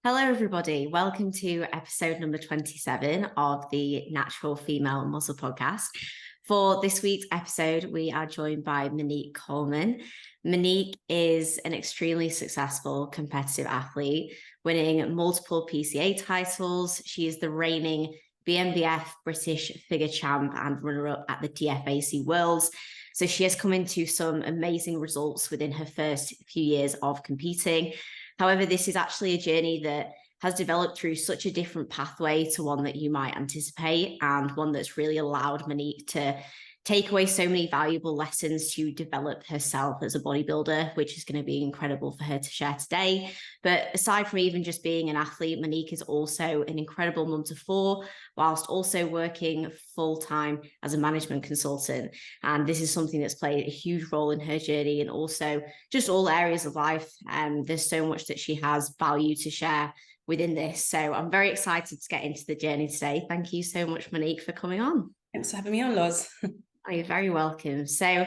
Hello, everybody. Welcome to episode number 27 of the Natural Female Muscle Podcast. For this week's episode, we are joined by Monique Coleman. Monique is an extremely successful competitive athlete, winning multiple PCA titles. She is the reigning BNBF British Figure Champ and runner-up at the DFAC Worlds. So she has come into some amazing results within her first few years of competing. However, this is actually a journey that has developed through such a different pathway to one that you might anticipate, and one that's really allowed Monique to take away so many valuable lessons to develop herself as a bodybuilder, which is going to be incredible for her to share today. But aside from even just being an athlete, Monique is also an incredible mum to four, whilst also working full-time as a management consultant. And this is something that's played a huge role in her journey and also just all areas of life. There's so much that she has value to share within this. So I'm very excited to get into the journey today. Thank you so much, Monique, for coming on. Thanks for having me on, Loz. Oh, you're very welcome. So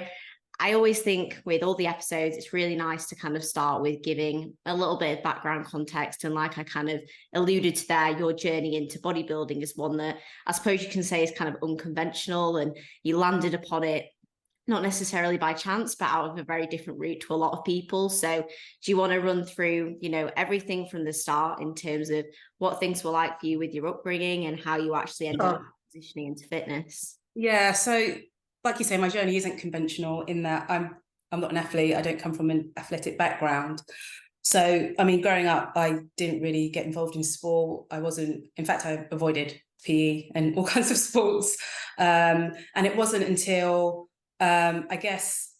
I always think with all the episodes, it's really nice to kind of start with giving a little bit of background context. And like I kind of alluded to there, your journey into bodybuilding is one that I suppose you can say is kind of unconventional, and you landed upon it not necessarily by chance, but out of a very different route to a lot of people. So do you want to run through, everything from the start in terms of what things were like for you with your upbringing and how you actually ended up transitioning into fitness? Yeah, so like you say, my journey isn't conventional in that I'm not an athlete. I don't come from an athletic background. So, I mean, growing up, I didn't really get involved in sport. In fact, I avoided PE and all kinds of sports. And it wasn't until, I guess,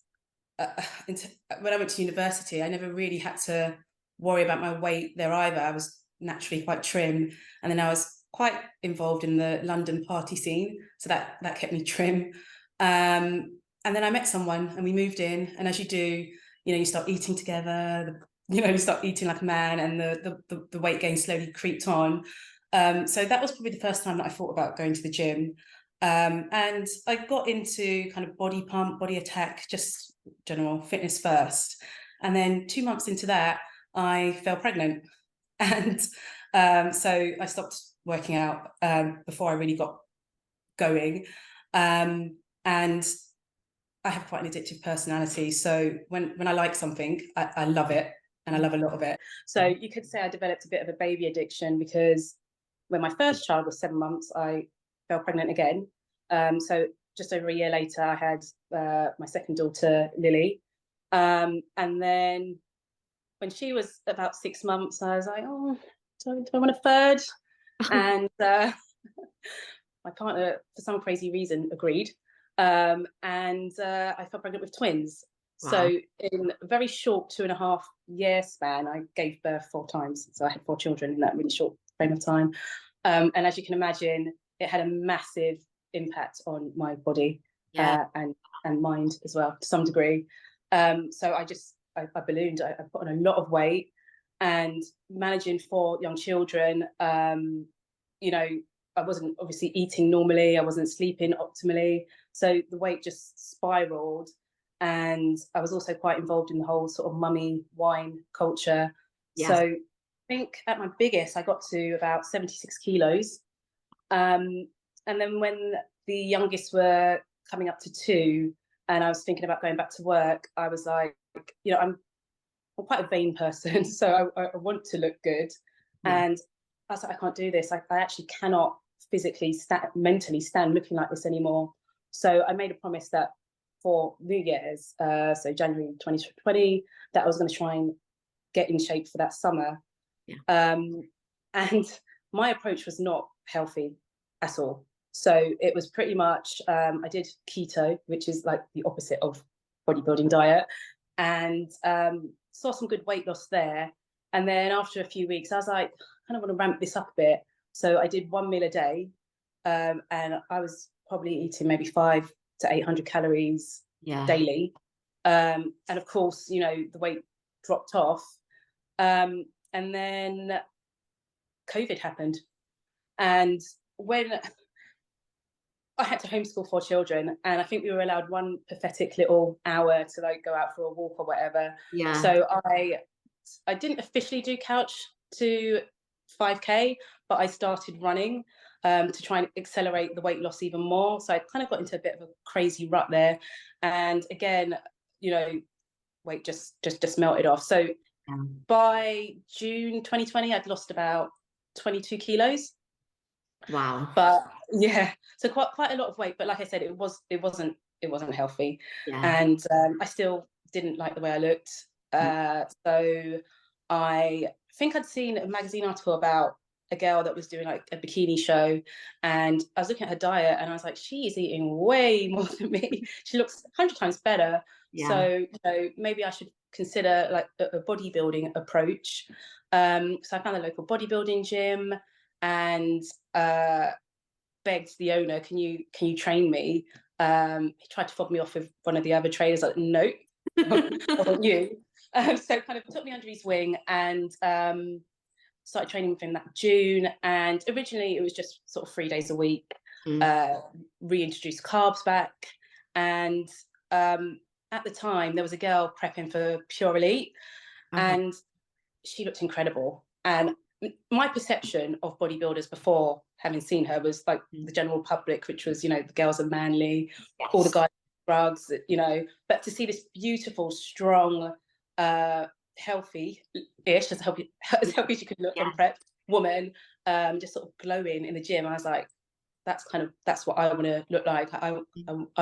when I went to university, I never really had to worry about my weight there either. I was naturally quite trim. And then I was quite involved in the London party scene. So that kept me trim. And then I met someone and we moved in. And as you do, you start eating together, you start eating like a man, and the weight gain slowly creeped on. So that was probably the first time that I thought about going to the gym. And I got into kind of body pump, body attack, just general fitness first. And then 2 months into that, I fell pregnant. And so I stopped working out before I really got going. And I have quite an addictive personality. So when I like something, I love it, and I love a lot of it. So you could say I developed a bit of a baby addiction, because when my first child was 7 months, I fell pregnant again. So just over a year later, I had my second daughter, Lily. And then when she was about 6 months, I was like, oh, do I want a third? And my partner, for some crazy reason, agreed. And I fell pregnant with twins. Wow. So in a very short 2.5-year span, I gave birth 4 times. So I had 4 children in that really short frame of time. And as you can imagine, it had a massive impact on my body, and mind as well, to some degree. So I ballooned. I put on a lot of weight, and managing 4 young children, I wasn't obviously eating normally. I wasn't sleeping optimally. So the weight just spiraled. And I was also quite involved in the whole sort of mummy wine culture. Yes. So I think at my biggest, I got to about 76 kilos. And then when the youngest were coming up to 2, and I was thinking about going back to work, I was like, I'm quite a vain person. So I want to look good. Yeah. And I was like, I can't do this. I actually cannot physically, mentally stand looking like this anymore. So I made a promise that for New Year's, so January 2020, that I was going to try and get in shape for that summer. Yeah. And my approach was not healthy at all. So it was pretty much, I did keto, which is like the opposite of bodybuilding diet, and saw some good weight loss there. And then after a few weeks, I was like, I kind of want to ramp this up a bit. So I did 1 meal a day, and I was probably eating maybe 500 to 800 calories daily. And of course, the weight dropped off. And then COVID happened. And when I had to homeschool 4 children, and I think we were allowed 1 pathetic little hour to like go out for a walk or whatever. Yeah. So I didn't officially do couch to 5K, but I started running to try and accelerate the weight loss even more. So I kind of got into a bit of a crazy rut there. And again, you know, weight just melted off. So by June 2020, I'd lost about 22 kilos. Wow. But yeah, so quite a lot of weight. But like I said, it wasn't healthy. And I still didn't like the way I looked. So I think I'd seen a magazine article about a girl that was doing like a bikini show, and I was looking at her diet and I was like, she is eating way more than me. She looks 100 times better. So, you know, maybe I should consider like a bodybuilding approach. So I found a local bodybuilding gym and begged the owner, can you train me? He tried to fob me off with one of the other trainers, like, nope, I want you. So kind of took me under his wing and started training with him that June. And originally it was just sort of 3 days a week, reintroduced carbs back. And at the time there was a girl prepping for Pure Elite, and she looked incredible. And my perception of bodybuilders before having seen her was like the general public, which was, you know, the girls are manly, all the guys drugs, you know, but to see this beautiful, strong, healthy-ish, as healthy as you could look on prep woman, just sort of glowing in the gym, I was like, that's what I want to look like. I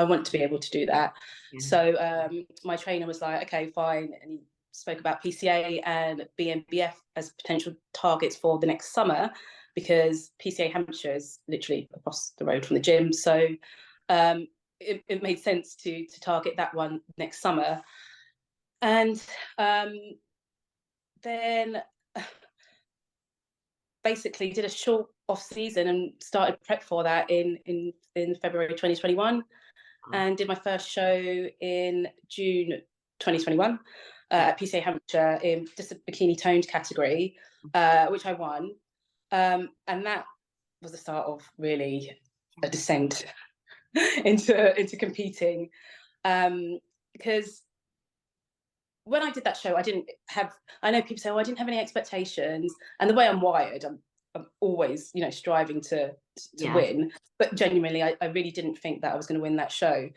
want to be able to do that. So my trainer was like, okay, fine, and he spoke about PCA and BNBF as potential targets for the next summer, because PCA Hampshire is literally across the road from the gym. So it made sense to target that one next summer. And then basically did a short off season and started prep for that in February 2021, and did my first show in June 2021 at PCA Hampshire in just a bikini toned category, which I won. And that was the start of really a descent into competing, because when I did that show, I know people say, oh, I didn't have any expectations. And the way I'm wired, I'm always, you know, striving to win. But genuinely, I really didn't think that I was going to win that show.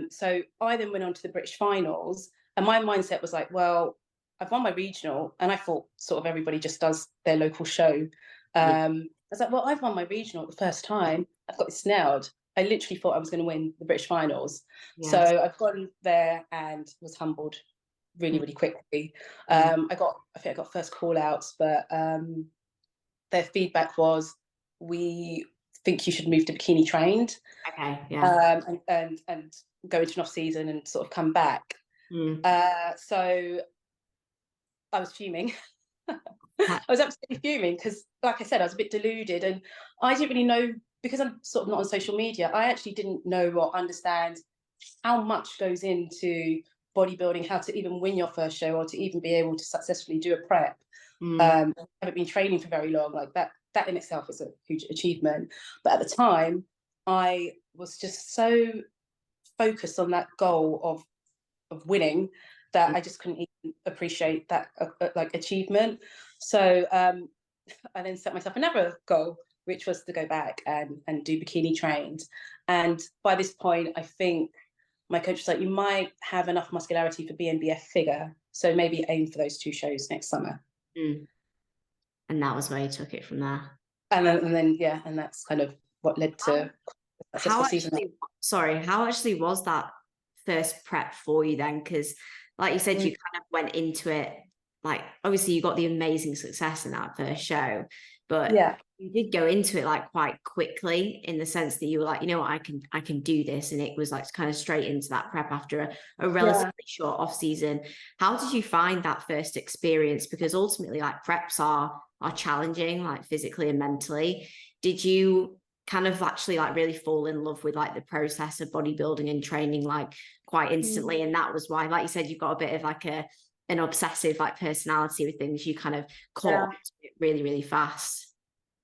So I then went on to the British finals, and my mindset was like, well, I've won my regional, and I thought sort of everybody just does their local show. I was like, well, I've won my regional the first time. I've got this nailed. I literally thought I was going to win the British finals. So I've gone there and was humbled really, really quickly. I think I got first call outs, but their feedback was, we think you should move to bikini trained. And go into an off season and sort of come back. So I was fuming. I was absolutely fuming because, like I said, I was a bit deluded, and I didn't really know, because I'm sort of not on social media, I actually didn't know or understand how much goes into bodybuilding, how to even win your first show or to even be able to successfully do a prep. I haven't been training for very long. Like that in itself is a huge achievement. But at the time, I was just so focused on that goal of winning that I just couldn't even appreciate that like achievement. So I then set myself another goal, which was to go back and do bikini trained. And by this point, I think my coach was like, you might have enough muscularity for BNBF figure, so maybe aim for those 2 shows next summer. And that was where you took it from there. And then and that's kind of what led to how actually was that first prep for you then? Because like you said, you kind of went into it, like, obviously you got the amazing success in that first show, but you did go into it like quite quickly, in the sense that you were like, you know what, I can do this. And it was like kind of straight into that prep after a relatively short off season. How did you find that first experience? Because ultimately, like, preps are challenging, like physically and mentally. Did you kind of actually like really fall in love with like the process of bodybuilding and training like quite instantly? And that was why, like you said, you've got a bit of like an obsessive like personality with things. You kind of caught it really, really fast.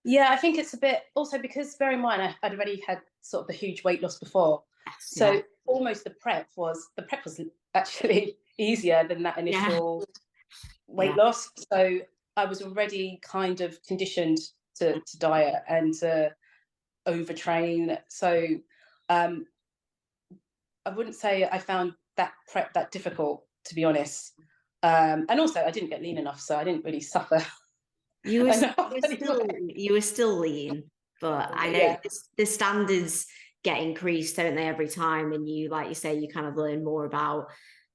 Yeah, I think it's a bit also because, bear in mind, I'd already had sort of the huge weight loss before. So almost the prep was actually easier than that initial weight loss. So I was already kind of conditioned to diet and to overtrain. So I wouldn't say I found that prep that difficult, to be honest. And also, I didn't get lean enough, so I didn't really suffer. You were still lean, but I know the standards get increased, don't they, every time? And you, like you say, you kind of learn more about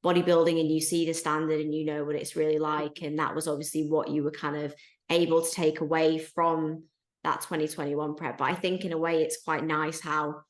bodybuilding and you see the standard and you know what it's really like. And that was obviously what you were kind of able to take away from that 2021 prep. But I think in a way it's quite nice how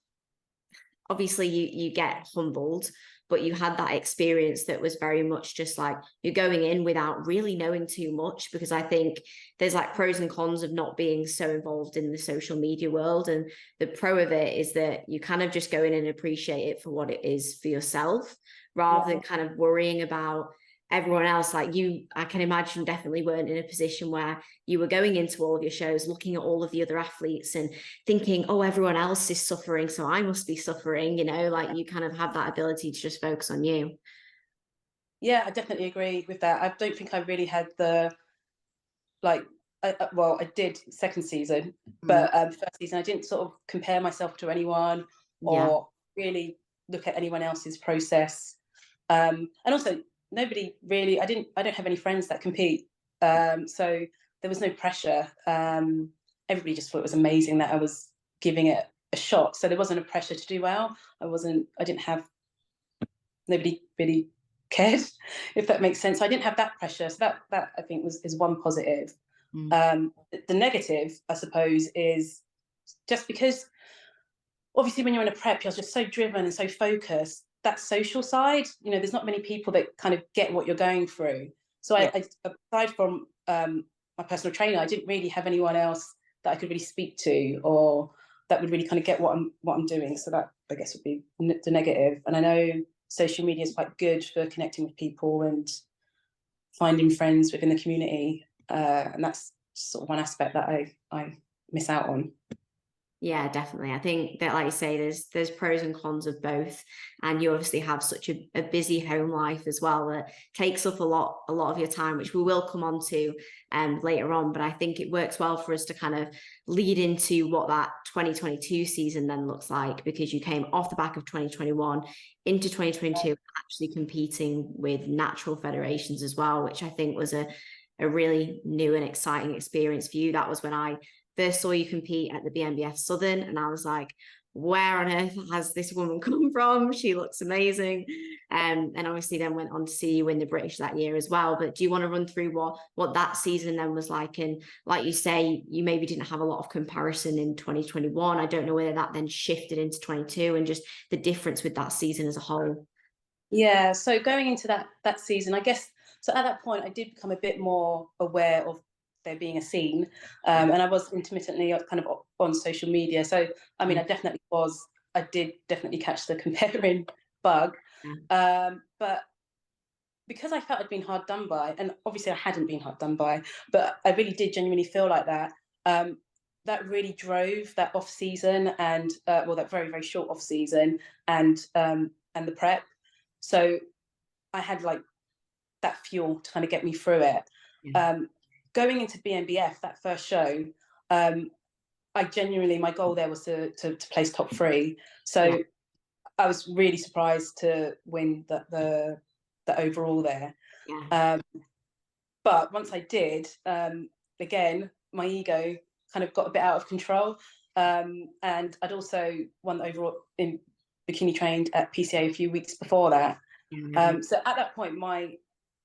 obviously you get humbled, but you had that experience that was very much just like you're going in without really knowing too much, because I think there's like pros and cons of not being so involved in the social media world. And the pro of it is that you kind of just go in and appreciate it for what it is for yourself, rather than kind of worrying about everyone else. Like you, I can imagine, definitely weren't in a position where you were going into all of your shows looking at all of the other athletes and thinking, oh, everyone else is suffering, so I must be suffering, you know, like you kind of have that ability to just focus on you. Yeah, I definitely agree with that. I don't think I really had the, like, well, I did second season, but first season I didn't sort of compare myself to anyone or really look at anyone else's process. And also nobody really, I don't have any friends that compete. So there was no pressure. Everybody just thought it was amazing that I was giving it a shot. So there wasn't a pressure to do well. Nobody really cared, if that makes sense. So I didn't have that pressure. So that I think is one positive. The negative, I suppose, is just because obviously when you're in a prep, you're just so driven and so focused. That social side, you know, there's not many people that kind of get what you're going through. So I aside from my personal trainer, I didn't really have anyone else that I could really speak to or that would really kind of get what I'm doing. So that, I guess, would be the negative. And I know social media is quite good for connecting with people and finding friends within the community. And that's sort of one aspect that I miss out on. Yeah, definitely. I think that, like you say, there's pros and cons of both, and you obviously have such a busy home life as well that takes up a lot of your time, which we will come on to later on. But I think it works well for us to kind of lead into what that 2022 season then looks like, because you came off the back of 2021 into 2022 actually competing with natural federations as well, which I think was a really new and exciting experience for you. That was when I first saw you compete at the BNBF Southern, and I was like, where on earth has this woman come from? She looks amazing. And obviously then went on to see you win the British that year as well. But do you want to run through what that season then was like? And like you say, you maybe didn't have a lot of comparison in 2021. I don't know whether that then shifted into 22 and just the difference with that season as a whole. Yeah, so going into that season, I guess, so at that point I did become a bit more aware of there being a scene, and I was intermittently kind of on social media. So I mean, I did definitely catch the comparing bug, but because I felt I'd been hard done by, and obviously I hadn't been hard done by, but I really did genuinely feel like that. That really drove that off season and that very, very short off season and the prep. So I had like that fuel to kind of get me through it. Going into BNBF, that first show, I genuinely, my goal there was to place top 3. So I was really surprised to win the overall there. But once I did, again, my ego kind of got a bit out of control. And I'd also won the overall in bikini trained at PCA a few weeks before that. So at that point, my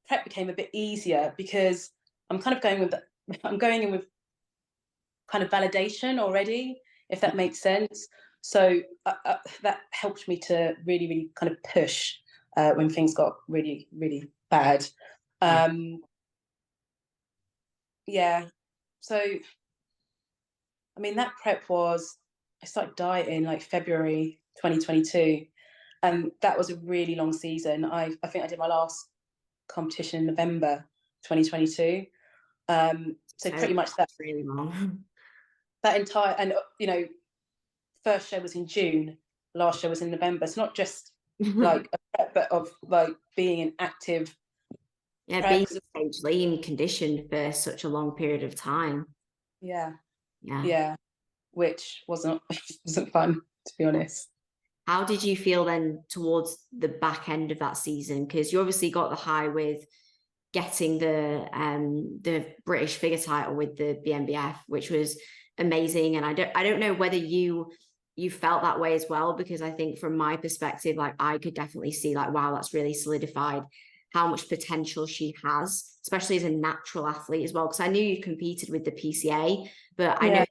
prep became a bit easier because I'm going in with kind of validation already, if that makes sense. So that helped me to really, really kind of push when things got really, really bad. So I mean, that prep I started dieting like February 2022, and that was a really long season. I think I did my last competition in November 2022. So pretty much that's really long. That entire, and you know, first show was in June, last show was in November. It's not just like a prep, but of like being an active Yeah, being strangely lean conditioned for such a long period of time. Yeah. Yeah. Yeah. Which wasn't fun, to be honest. How did you feel then towards the back end of that season? Because you obviously got the high with getting the British figure title with the BNBF, which was amazing. And I don't know whether you felt that way as well, because I think from my perspective, like I could definitely see like, wow, that's really solidified how much potential she has, especially as a natural athlete as well. Because I knew you competed with the PCA, but I know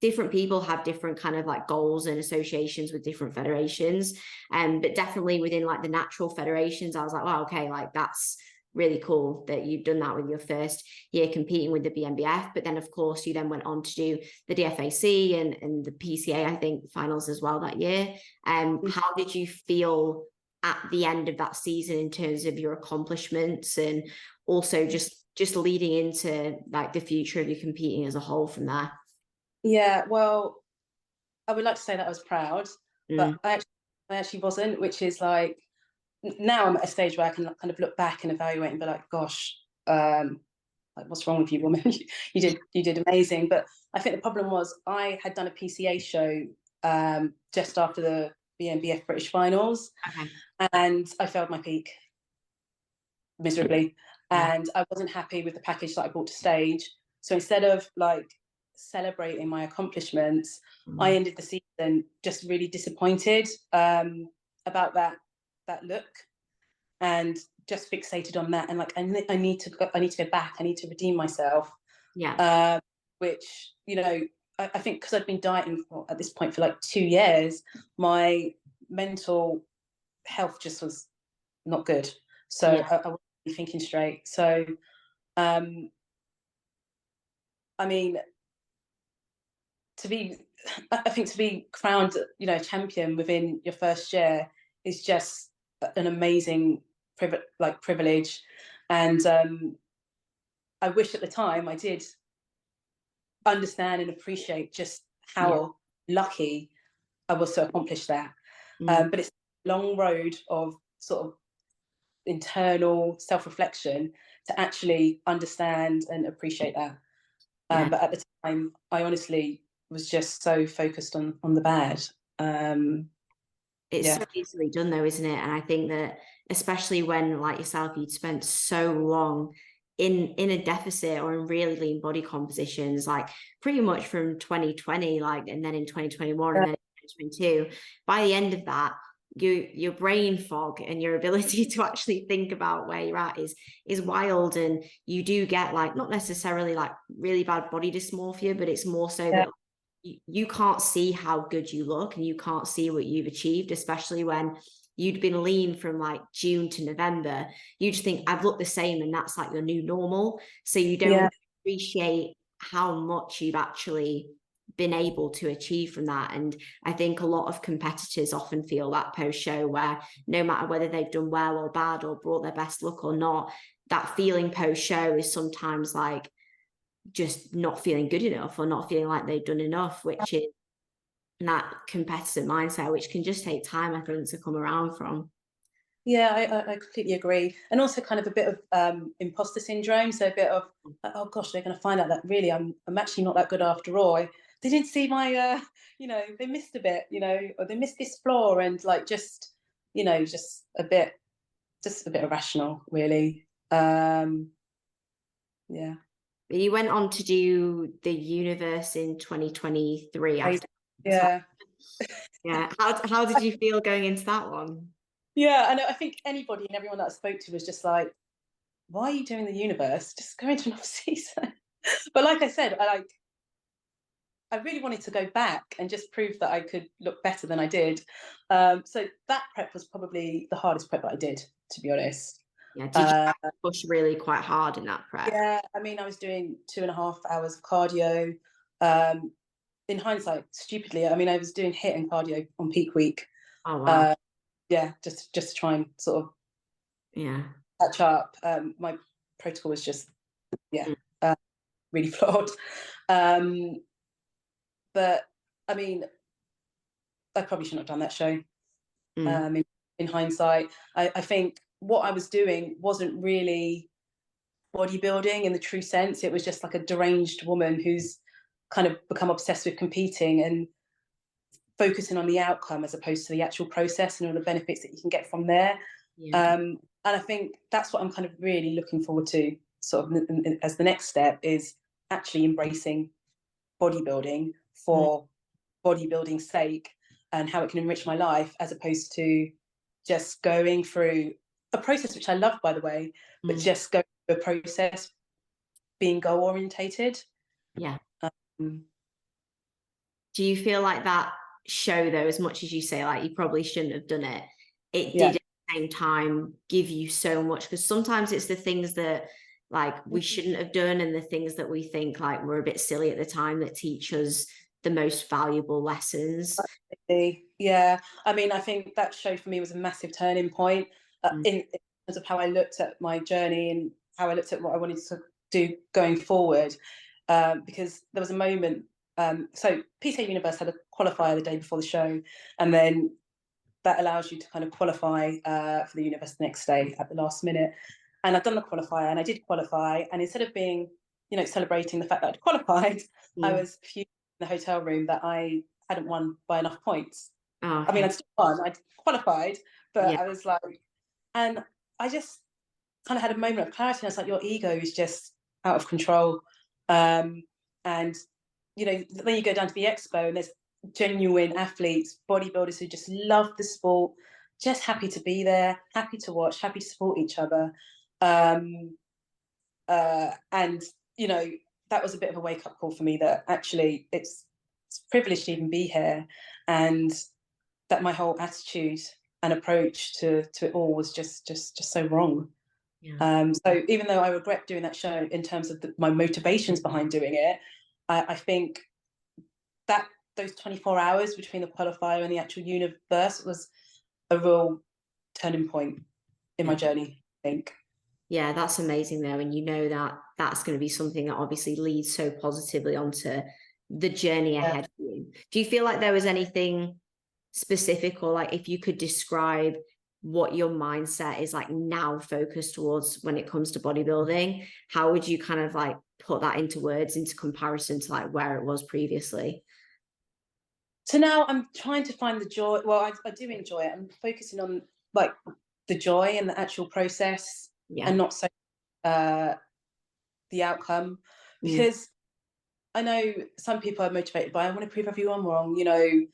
different people have different kind of like goals and associations with different federations. But definitely within like the natural federations, I was like, wow, okay, like that's really cool that you've done that with your first year competing with the BNBF. But then of course you then went on to do the DFAC and the PCA, I think, finals as well that year. How did you feel at the end of that season in terms of your accomplishments, and also just leading into like the future of you competing as a whole from there? Yeah, well, I would like to say that I was proud, but I actually wasn't, which is like, now I'm at a stage where I can kind of look back and evaluate and be like, gosh, like what's wrong with you, woman? you did amazing. But I think the problem was I had done a PCA show just after the BNBF British finals, and I failed my peak miserably, and I wasn't happy with the package that I brought to stage. So instead of like celebrating my accomplishments, I ended the season just really disappointed about that look, and just fixated on that, and like I need to go back, I need to redeem myself. Which, you know, I think because I'd been dieting at this point for like 2 years, my mental health just was not good, so I wasn't really thinking straight. So I mean, I think to be crowned, you know, champion within your first year is just an amazing privilege. And I wish at the time I did understand and appreciate just how lucky I was to accomplish that. But it's a long road of sort of internal self-reflection to actually understand and appreciate that. But at the time, I honestly was just so focused on the bad. It's so easily done though, isn't it? And I think that especially when, like yourself, you'd spent so long in a deficit or in really lean body compositions, like pretty much from 2020, like, and then in 2021 and then in 2022, by the end of that, your brain fog and your ability to actually think about where you're at is wild. And you do get like, not necessarily like really bad body dysmorphia, but it's more so that you can't see how good you look and you can't see what you've achieved, especially when you'd been lean from like June to November. You just think I've looked the same and that's like your new normal. So you don't appreciate how much you've actually been able to achieve from that. And I think a lot of competitors often feel that post-show, where no matter whether they've done well or bad or brought their best look or not, that feeling post-show is sometimes like just not feeling good enough or not feeling like they've done enough, which is that competitive mindset, which can just take time, I think, to come around from. Yeah, I completely agree. And also kind of a bit of imposter syndrome. So a bit of, oh gosh, they're going to find out that really I'm actually not that good after all. They didn't see my, you know, they missed a bit, you know, or they missed this floor, and like just, you know, just a bit irrational, really. Yeah. You went on to do the Universe in 2023. Yeah. Yeah. How did you feel going into that one? Yeah, I know. I think anybody and everyone that I spoke to was just like, why are you doing the Universe? Just go into another season. But like I said, I really wanted to go back and just prove that I could look better than I did. So that prep was probably the hardest prep that I did, to be honest. Yeah, did you push really quite hard in that prep? Yeah, I mean, I was doing 2.5 hours of cardio. In hindsight, stupidly, I mean, I was doing HIIT and cardio on peak week. Oh wow. Yeah, just to try and sort of catch up. My protocol was just really flawed. But I mean, I probably shouldn't have done that show. In hindsight, I think what I was doing wasn't really bodybuilding in the true sense. It was just like a deranged woman who's kind of become obsessed with competing and focusing on the outcome as opposed to the actual process and all the benefits that you can get from there. Yeah. And I think that's what I'm kind of really looking forward to, sort of as the next step, is actually embracing bodybuilding for bodybuilding's sake and how it can enrich my life, as opposed to just going through a process, which I love, by the way, but just go through a process being goal orientated. Yeah. Um, Do you feel like that show, though, as much as you say like you probably shouldn't have done it, it Yeah. did at the same time give you so much? Because sometimes it's the things that like we shouldn't have done and the things that we think like were a bit silly at the time that teach us the most valuable lessons. Yeah, I mean, I think that show for me was a massive turning point in terms of how I looked at my journey and how I looked at what I wanted to do going forward. Because there was a moment, so PCA Universe had a qualifier the day before the show, and then that allows you to kind of qualify for the Universe the next day at the last minute. And I'd done the qualifier, and I did qualify, and instead of being, celebrating the fact that I'd qualified, I was fuming in the hotel room that I hadn't won by enough points. Oh, okay. I mean, I'd still won, I'd qualified, but Yeah. I was like, and I just kind of had a moment of clarity. I was like, your ego is just out of control. And, then you go down to the expo and there's genuine athletes, bodybuilders who just love the sport, just happy to be there, happy to watch, happy to support each other. And, that was a bit of a wake-up call for me, that actually it's privileged to even be here, and that my whole attitude and approach to it all was just so wrong. Yeah. So even though I regret doing that show in terms of my motivations behind doing it, I think that those 24 hours between the qualifier and the actual Universe was a real turning point in my journey, I think. Yeah, that's amazing though. And you know that that's going to be something that obviously leads so positively onto the journey ahead for you. Do you feel like there was anything specific, or like if you could describe what your mindset is like now focused towards when it comes to bodybuilding, how would you kind of like put that into words, into comparison to like where it was previously? So now I'm trying to find the joy. Well, I do enjoy it. I'm focusing on like the joy and the actual process, and not so the outcome, because I know some people are motivated by, I want to prove everyone wrong, they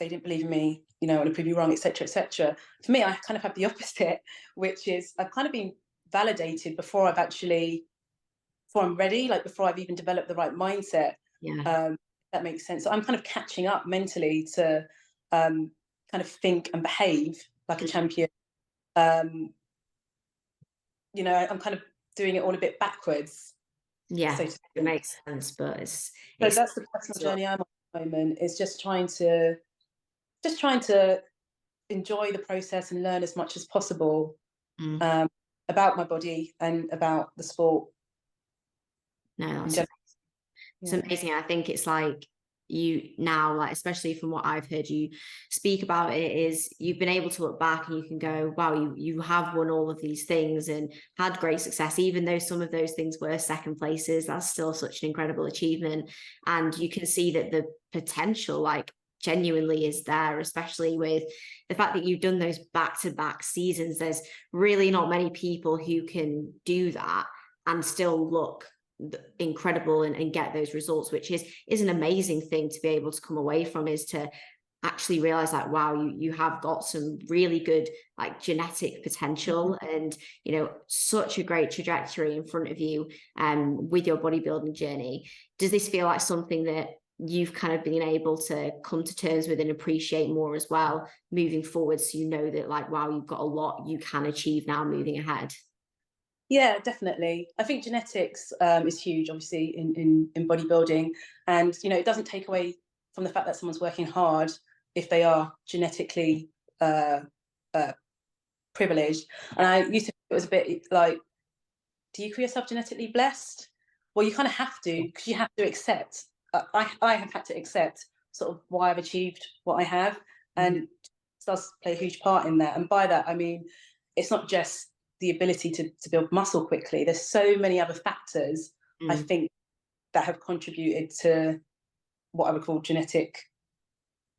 didn't believe in me, I want to prove you wrong, etc., etc. For me, I kind of have the opposite, which is I've kind of been validated before I'm ready, like before I've even developed the right mindset. That makes sense. So I'm kind of catching up mentally to kind of think and behave like a champion. I'm kind of doing it all a bit backwards. Yeah, so it makes sense, but so that's the personal journey I'm on at the moment, is just trying to enjoy the process and learn as much as possible about my body and about the sport. No, it's amazing. I think it's like you now, like especially from what I've heard you speak about it, is you've been able to look back and you can go, wow, you have won all of these things and had great success, even though some of those things were second places. That's still such an incredible achievement, and you can see that the potential like genuinely is there, especially with the fact that you've done those back-to-back seasons. There's really not many people who can do that and still look incredible and get those results, which is an amazing thing to be able to come away from, is to actually realize like, wow, you have got some really good like genetic potential and such a great trajectory in front of you with your bodybuilding journey. Does this feel like something that you've kind of been able to come to terms with and appreciate more as well moving forward, so that like, wow, you've got a lot you can achieve now moving ahead? Yeah, definitely. I think genetics is huge, obviously, in bodybuilding, and it doesn't take away from the fact that someone's working hard if they are genetically privileged. And I used to think it was a bit like, do you call yourself genetically blessed? Well, you kind of have to, because you have to accept. I have had to accept sort of why I've achieved what I have, and does play a huge part in that. And by that, I mean, it's not just the ability to build muscle quickly. There's so many other factors, I think, that have contributed to what I would call genetic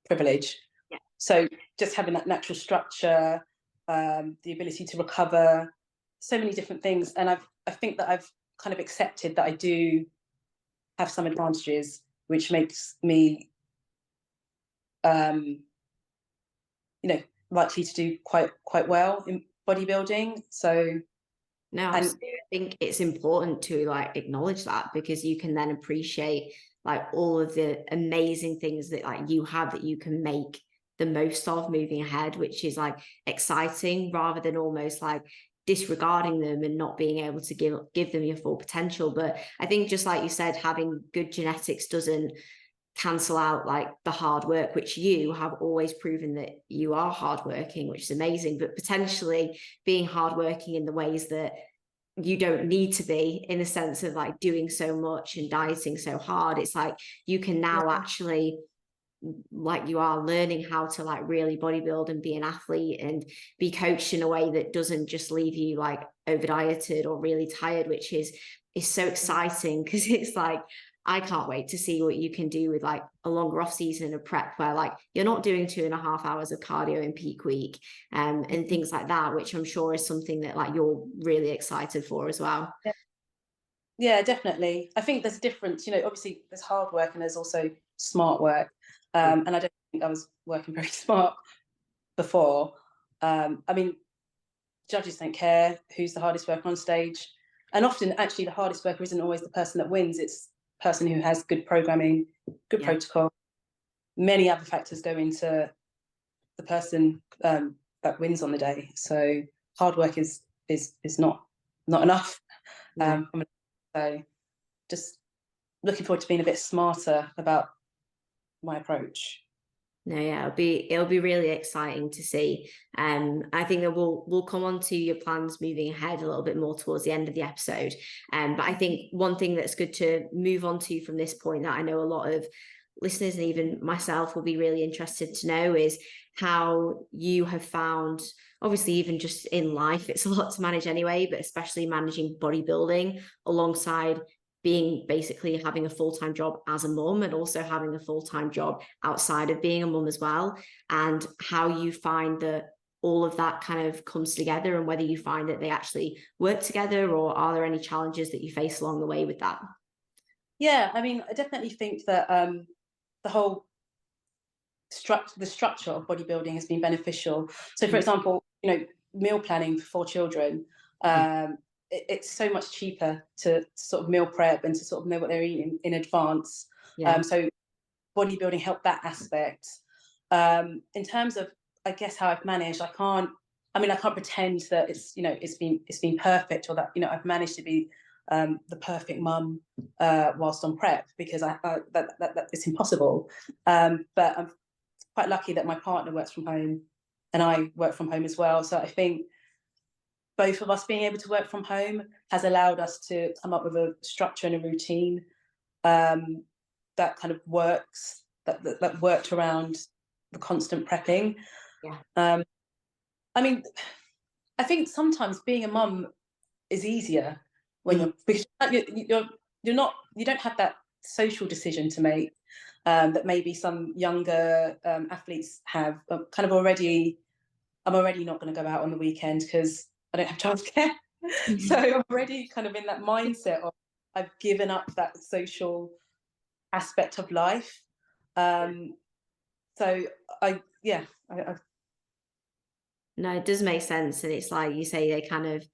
privilege. Yeah. So just having that natural structure, the ability to recover, so many different things. And I think that I've kind of accepted that I do have some advantages, which makes me, you know, likely to do quite well in bodybuilding. So no, I think it's important to like acknowledge that, because you can then appreciate like all of the amazing things that like you have that you can make the most of moving ahead, which is like exciting, rather than almost like disregarding them and not being able to give them your full potential. But I think, just like you said, having good genetics doesn't cancel out like the hard work, which you have always proven that you are hardworking, which is amazing. But potentially being hardworking in the ways that you don't need to be, in the sense of like doing so much and dieting so hard, it's like you can now actually, like, you are learning how to like really bodybuild and be an athlete and be coached in a way that doesn't just leave you like over dieted or really tired, which is so exciting, because it's like, I can't wait to see what you can do with like a longer off season of prep, where like you're not doing 2.5 hours of cardio in peak week, and things like that, which I'm sure is something that like you're really excited for as well. Yeah, definitely. I think there's a difference, you know, obviously there's hard work and there's also smart work. And I don't think I was working very smart before. I mean, judges don't care who's the hardest worker on stage. And often actually the hardest worker isn't always the person that wins. It's the person who has good programming, good protocol. Many other factors go into the person that wins on the day. So hard work is not enough. So just looking forward to being a bit smarter about my approach. No, yeah, it'll be really exciting to see. I think that we'll come on to your plans moving ahead a little bit more towards the end of the episode. But I think one thing that's good to move on to from this point, that I know a lot of listeners and even myself will be really interested to know, is how you have found, obviously even just in life, it's a lot to manage anyway, but especially managing bodybuilding alongside being basically having a full-time job as a mum, and also having a full-time job outside of being a mum as well, and how you find that all of that kind of comes together, and whether you find that they actually work together, or are there any challenges that you face along the way with that? Yeah, I mean, I definitely think that the whole structure of bodybuilding has been beneficial. So for example, you know, meal planning for 4 children, it's so much cheaper to sort of meal prep and to sort of know what they're eating in advance. So bodybuilding helped that aspect. In terms of, I guess, how I've managed, I can't pretend that it's, you know, it's been perfect, or that, you know, I've managed to be the perfect mum whilst on prep, because that it's impossible. But I'm quite lucky that my partner works from home and I work from home as well. So I think both of us being able to work from home has allowed us to come up with a structure and a routine that kind of works, that worked around the constant prepping. I mean, I think sometimes being a mum is easier when you don't have that social decision to make that maybe some younger athletes have. I'm already not going to go out on the weekend because I don't have childcare. So I'm already kind of in that mindset of I've given up that social aspect of life. So no, it does make sense. And it's like you say, they kind of,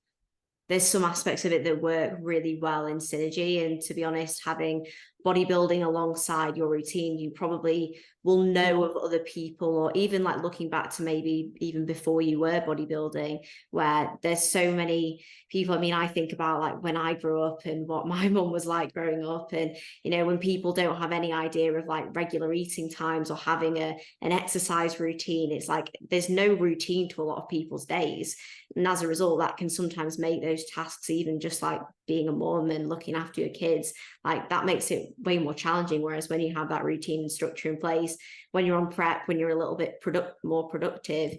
there's some aspects of it that work really well in synergy. And to be honest, having bodybuilding alongside your routine, you probably will know of other people, or even like looking back to maybe even before you were bodybuilding, where there's so many people. I mean, I think about like when I grew up and what my mum was like growing up, and, you know, when people don't have any idea of like regular eating times or having an exercise routine, it's like there's no routine to a lot of people's days. And as a result, that can sometimes make those tasks, even just like being a mom and looking after your kids, like that makes it way more challenging. Whereas when you have that routine and structure in place, when you're on prep, when you're a little bit more productive,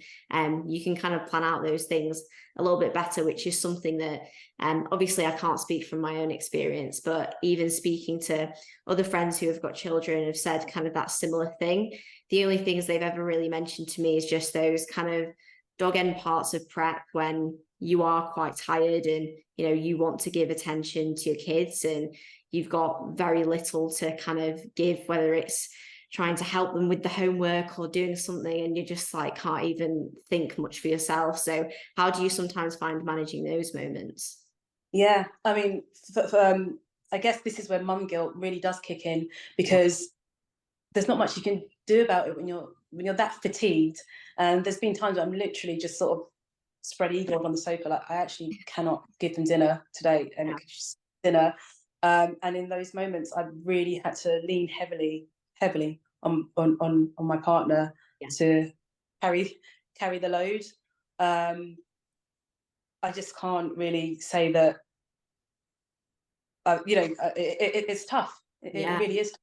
you can kind of plan out those things a little bit better, which is something that obviously I can't speak from my own experience, but even speaking to other friends who have got children have said kind of that similar thing. The only things they've ever really mentioned to me is just those kind of dog end parts of prep when you are quite tired and, you know, you want to give attention to your kids and you've got very little to kind of give, whether it's trying to help them with the homework or doing something, and you just like can't even think much for yourself. So how do you sometimes find managing those moments? Yeah, I mean, I guess this is where mum guilt really does kick in, because there's not much you can do about it when you're that fatigued. And there's been times where I'm literally just sort of spread eagled on the sofa, like I actually cannot give them dinner today, and it's just dinner. And in those moments, I really had to lean heavily on my partner to carry the load. I just can't really say that. It's tough. It really is tough.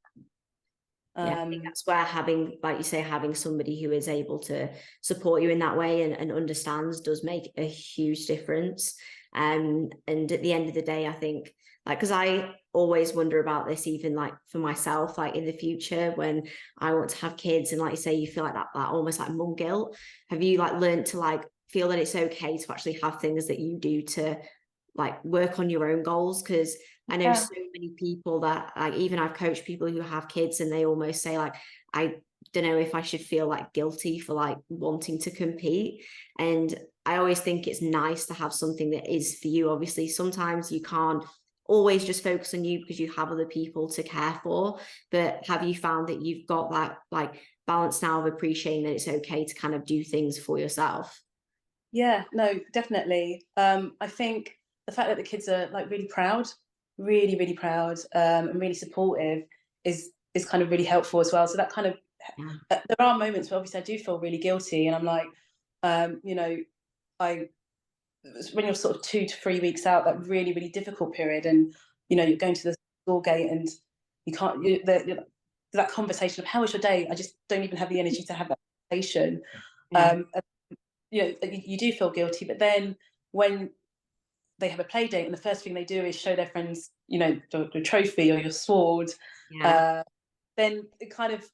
Yeah, I think that's where having, like you say, having somebody who is able to support you in that way and understands does make a huge difference. And at the end of the day, I think, like, because I always wonder about this, even like for myself, like in the future when I want to have kids, and like you say, you feel like that almost like mum guilt. Have you like learned to like feel that it's okay to actually have things that you do to like work on your own goals? Because I know so many people that, like, even I've coached people who have kids and they almost say like, I don't know if I should feel like guilty for like wanting to compete. And I always think it's nice to have something that is for you. Obviously, sometimes you can't always just focus on you because you have other people to care for. But have you found that you've got that like balance now of appreciating that it's okay to kind of do things for yourself? Yeah, no, definitely. I think the fact that the kids are like really proud, really proud, and really supportive is kind of really helpful as well. So that kind of, there are moments where obviously I do feel really guilty, and I'm like, when you're sort of 2 to 3 weeks out, that really difficult period, and you're going to the school gate and you can't, that conversation of how was your day, I just don't even have the energy to have that conversation. You do feel guilty, but then when they have a play date and the first thing they do is show their friends, the trophy or your sword, then it kind of,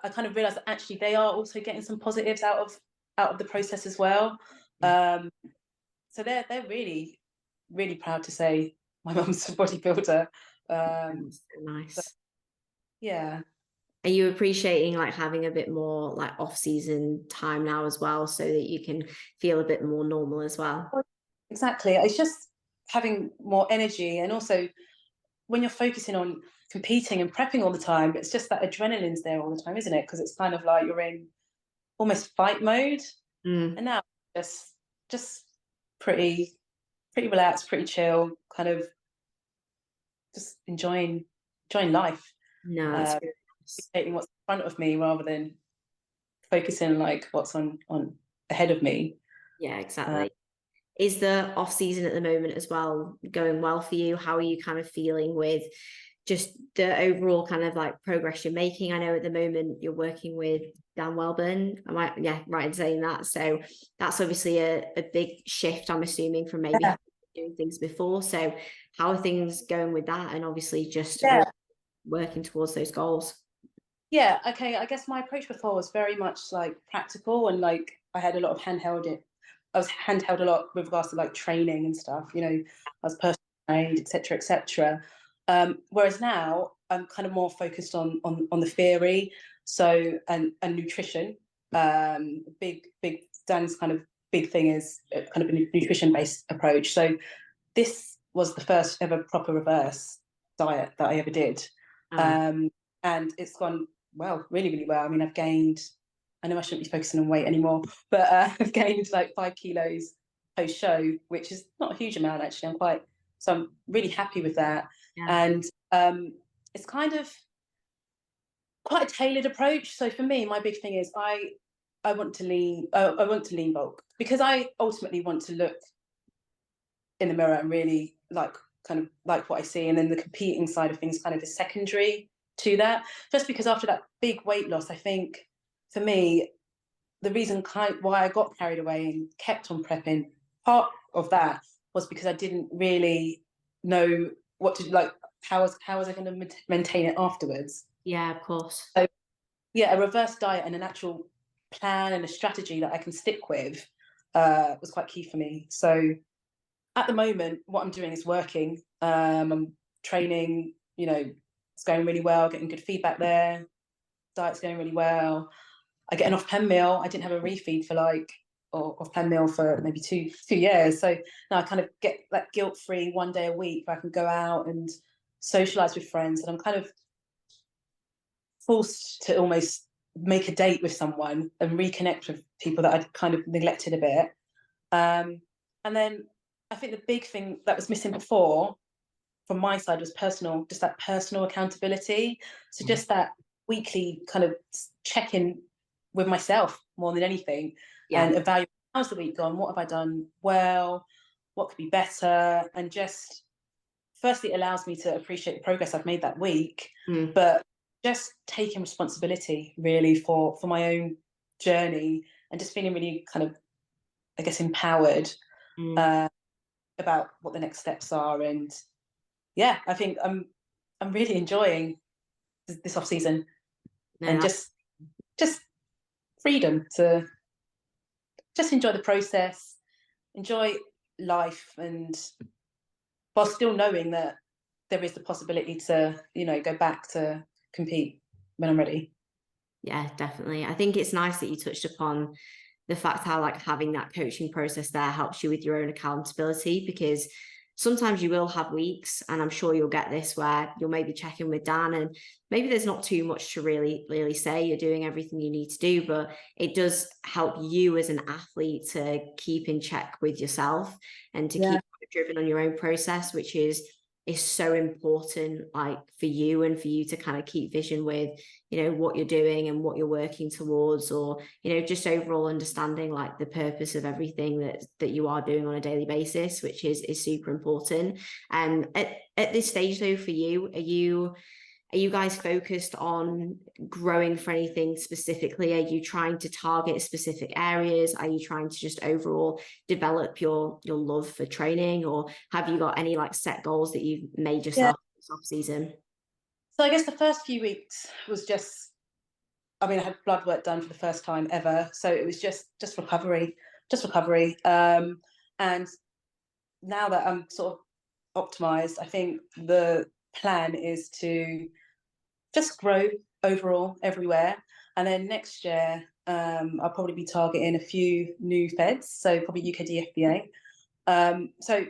I kind of realized that actually they are also getting some positives out of the process as well. So they're really proud to say my mum's a bodybuilder. That's so nice. Yeah. Are you appreciating like having a bit more like off-season time now as well, so that you can feel a bit more normal as well? Exactly. It's just having more energy, and also when you're focusing on competing and prepping all the time, it's just that adrenaline's there all the time, isn't it? Because it's kind of like you're in almost fight mode, and now just pretty relaxed, pretty chill, kind of just enjoying life. No, that's really Taking what's in front of me rather than focusing like what's on ahead of me. Yeah, exactly. Is the off season at the moment as well going well for you? How are you kind of feeling with just the overall kind of like progress you're making? I know at the moment you're working with Dan Wellburn. Am I right in saying that? So that's obviously a big shift, I'm assuming, from maybe doing things before. So how are things going with that? And obviously just working towards those goals. Yeah, okay. I guess my approach before was very much like practical, and like I had a lot of handheld. I was handheld a lot with regards to like training and stuff. I was personal trained, etc., etc. Whereas now I'm kind of more focused on the theory, so and nutrition. Big Dan's kind of big thing is kind of a nutrition based approach. So this was the first ever proper reverse diet that I ever did, and it's gone really well. I mean, I know I shouldn't be focusing on weight anymore, but I've gained like 5 kilos post show, which is not a huge amount actually. I'm really happy with that. And it's kind of quite a tailored approach. So for me, my big thing is I want to lean bulk, because I ultimately want to look in the mirror and really like kind of like what I see, and then the competing side of things kind of is secondary to that. Just because after that big weight loss, I think for me, the reason why I got carried away and kept on prepping, part of that was because I didn't really know what to like. How was I going to maintain it afterwards? Yeah, of course. So yeah, a reverse diet and an actual plan and a strategy that I can stick with was quite key for me. So at the moment, what I'm doing is working. I'm training, you know, it's going really well, getting good feedback there. Diet's going really well. I get an off-pen meal. I didn't have a refeed for or off-pen meal for maybe two years. So now I kind of get that guilt-free 1 day a week where I can go out and socialize with friends. And I'm kind of forced to almost make a date with someone and reconnect with people that I'd kind of neglected a bit. And then I think the big thing that was missing before from my side was just that personal accountability. So just that weekly kind of check-in with myself more than anything, and evaluate, how's the week gone? What have I done well? What could be better? And just, firstly, it allows me to appreciate the progress I've made that week, but just taking responsibility really for my own journey, and just feeling really kind of, I guess, empowered about what the next steps are. And yeah, I think I'm really enjoying this off season, and just freedom to just enjoy the process, enjoy life, and while still knowing that there is the possibility to, you know, go back to compete when I'm ready. Yeah, definitely. I think it's nice that you touched upon the fact how like having that coaching process there helps you with your own accountability, because sometimes you will have weeks, and I'm sure you'll get this, where you'll maybe check in with Dan and maybe there's not too much to really say. You're doing everything you need to do, but it does help you as an athlete to keep in check with yourself and to keep driven on your own process, which is so important, like for you, and for you to kind of keep vision with, you know, what you're doing and what you're working towards, or, you know, just overall understanding like the purpose of everything that you are doing on a daily basis, which is super important. At this stage though, for you, are you guys focused on growing for anything specifically? Are you trying to target specific areas? Are you trying to just overall develop your love for training, or have you got any like set goals that you've made yourself this off season? So I guess the first few weeks was just, I mean, I had blood work done for the first time ever, so it was just recovery. And now that I'm sort of optimized, I think the plan is to just grow overall everywhere. And then next year, I'll probably be targeting a few new feds, so probably UK DFBA. So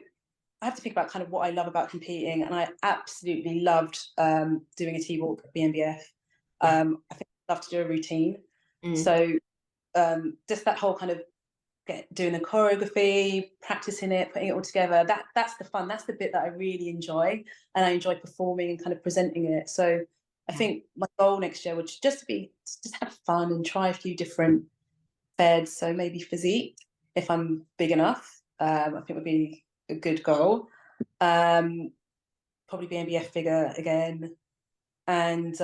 I have to think about kind of what I love about competing, and I absolutely loved doing a T-walk at BNBF. I think I'd love to do a routine. So just that whole kind of doing the choreography, practicing it, putting it all together, that's the fun. That's the bit that I really enjoy, and I enjoy performing and kind of presenting it. So I think my goal next year would just have fun and try a few different feds. So maybe physique, if I'm big enough, I think would be a good goal. Probably BNBF figure again, and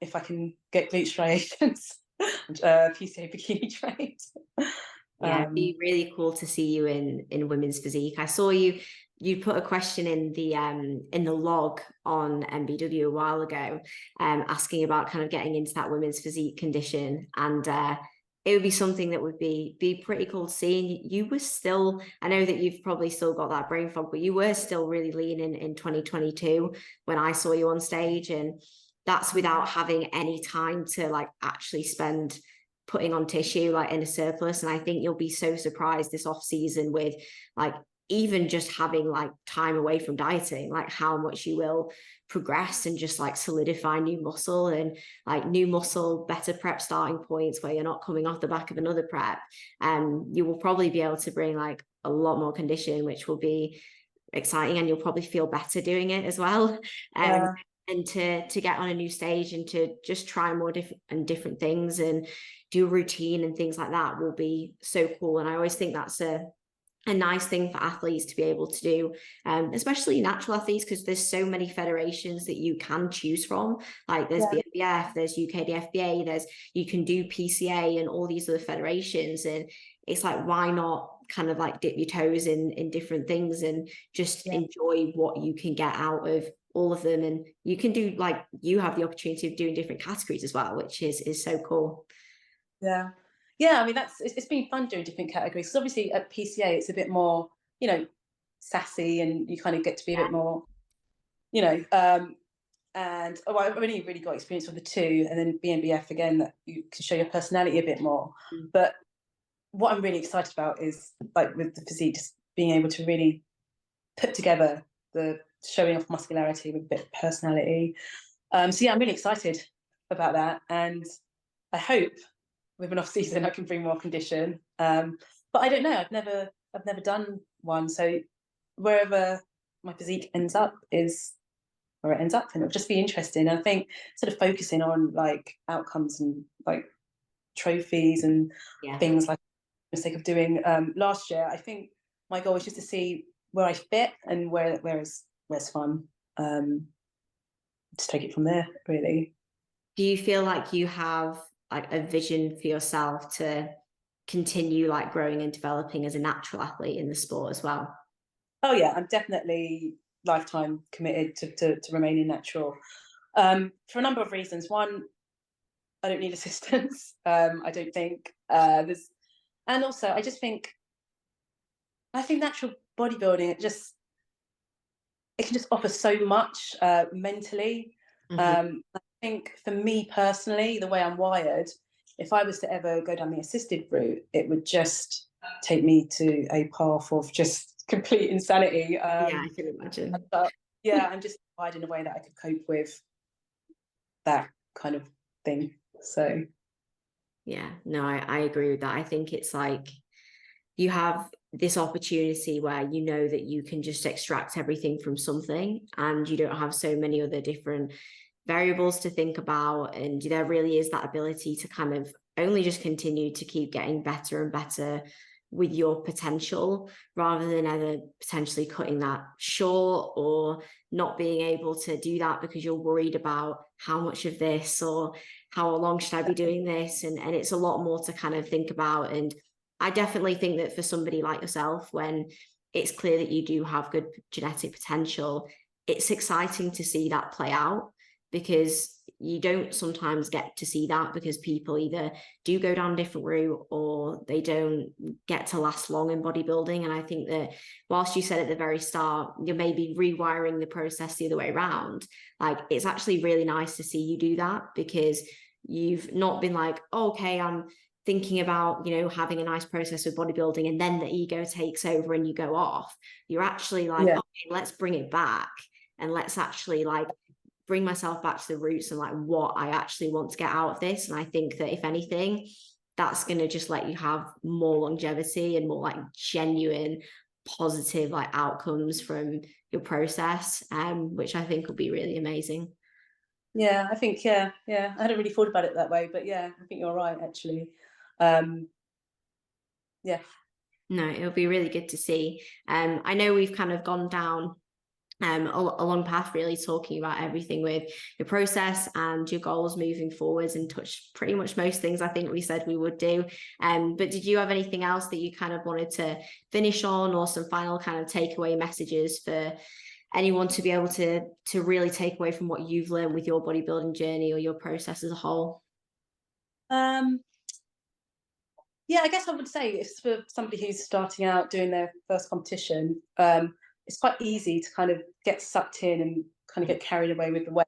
if I can get glute striations, PCA bikini trained. Yeah, it'd be really cool to see you in women's physique. I saw you put a question in the log on MBW a while ago, asking about kind of getting into that women's physique condition, and it would be something that would be pretty cool to see. And you were still, I know that you've probably still got that brain fog, but you were still really lean in 2022 when I saw you on stage, and that's without having any time to like actually spend putting on tissue like in a surplus. And I think you'll be so surprised this off season with like even just having like time away from dieting, like how much you will progress and just like solidify new muscle, and like new muscle, better prep starting points where you're not coming off the back of another prep. You will probably be able to bring like a lot more condition, which will be exciting, and you'll probably feel better doing it as well. And to get on a new stage and to just try more different things and do a routine and things like that will be so cool. And I always think that's a a nice thing for athletes to be able to do, especially natural athletes, because there's so many federations that you can choose from. Like there's BNBF, there's UK DFBA, there's, you can do PCA and all these other federations. And it's like, why not kind of like dip your toes in different things and just enjoy what you can get out of all of them. And you can do, like, you have the opportunity of doing different categories as well, which is so cool. Yeah, I mean, it's been fun doing different categories. So obviously at PCA, it's a bit more, you know, sassy, and you kind of get to be a bit more, you know, and I've only really got experience with the two, and then BNBF again, that you can show your personality a bit more. But what I'm really excited about is, like, with the physique, just being able to really put together the showing off muscularity with a bit of personality. So yeah, I'm really excited about that, and I hope with an off season I can bring more condition. But I don't know. I've never done one, so wherever my physique ends up is where it ends up, and it'll just be interesting. And I think sort of focusing on like outcomes and like trophies and things, like the sake of doing last year. I think my goal is just to see where I fit and where's fun. Just take it from there, really. Do you feel like you have like a vision for yourself to continue like growing and developing as a natural athlete in the sport as well? Oh yeah, I'm definitely lifetime committed to remaining natural, for a number of reasons. One, I don't need assistance. I don't think there's, and also I think natural bodybuilding, it can just offer so much mentally. I think for me personally, the way I'm wired, if I was to ever go down the assisted route, it would just take me to a path of just complete insanity. Yeah, I can imagine. But yeah, I'm just wired in a way that I could cope with that kind of thing. So yeah, no, I agree with that. I think it's like you have this opportunity where you know that you can just extract everything from something, and you don't have so many other different variables to think about, and there really is that ability to kind of only just continue to keep getting better and better with your potential, rather than ever potentially cutting that short or not being able to do that because you're worried about how much of this or how long should I be doing this, and it's a lot more to kind of think about. And I definitely think that for somebody like yourself, when it's clear that you do have good genetic potential, it's exciting to see that play out, because you don't sometimes get to see that, because people either do go down a different route or they don't get to last long in bodybuilding. And I think that whilst you said at the very start, you're maybe rewiring the process the other way around, like it's actually really nice to see you do that, because you've not been like, oh, okay, I'm thinking about, you know, having a nice process with bodybuilding, and then the ego takes over and you go off. You're actually like, okay, let's bring it back, and let's actually like bring myself back to the roots and like what I actually want to get out of this. And I think that if anything, that's going to just let you have more longevity and more like genuine positive like outcomes from your process, which I think will be really amazing. Yeah, I think I hadn't really thought about it that way, but yeah, I think you're right, actually. Yeah, no, it'll be really good to see. I know we've kind of gone down a long path, really talking about everything with your process and your goals moving forwards, and touch pretty much most things I think we said we would do. But did you have anything else that you kind of wanted to finish on, or some final kind of takeaway messages for anyone to be able to really take away from what you've learned with your bodybuilding journey or your process as a whole? Yeah, I guess I would say, it's for somebody who's starting out doing their first competition, it's quite easy to kind of get sucked in and kind of get carried away with the way.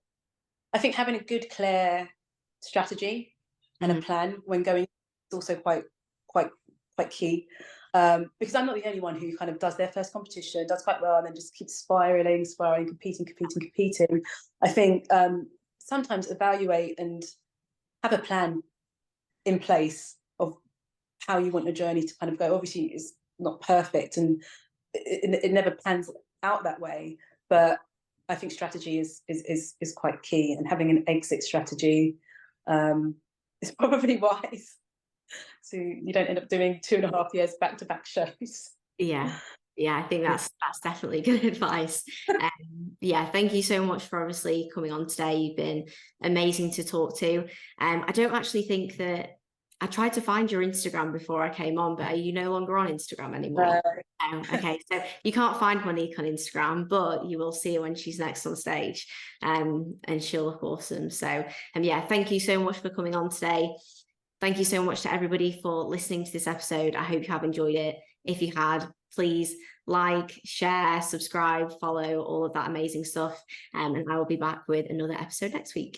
I think having a good, clear strategy and a plan when going is also quite key. Because I'm not the only one who kind of does their first competition, does quite well, and then just keeps spiraling, competing. I think sometimes evaluate and have a plan in place of how you want your journey to kind of go. Obviously, it's not perfect, and it never plans out that way. But I think strategy is quite key, and having an exit strategy is probably wise, so you don't end up doing 2.5 years back-to-back shows. Yeah. Yeah, I think that's definitely good advice. Yeah, thank you so much for obviously coming on today. You've been amazing to talk to. I don't actually think that I tried to find your Instagram before I came on, but are you no longer on Instagram anymore? No. Okay, so you can't find Monique on Instagram, but you will see her when she's next on stage, and she'll look awesome. So, yeah, thank you so much for coming on today. Thank you so much to everybody for listening to this episode. I hope you have enjoyed it. If you had, please like, share, subscribe, follow, all of that amazing stuff. And I will be back with another episode next week.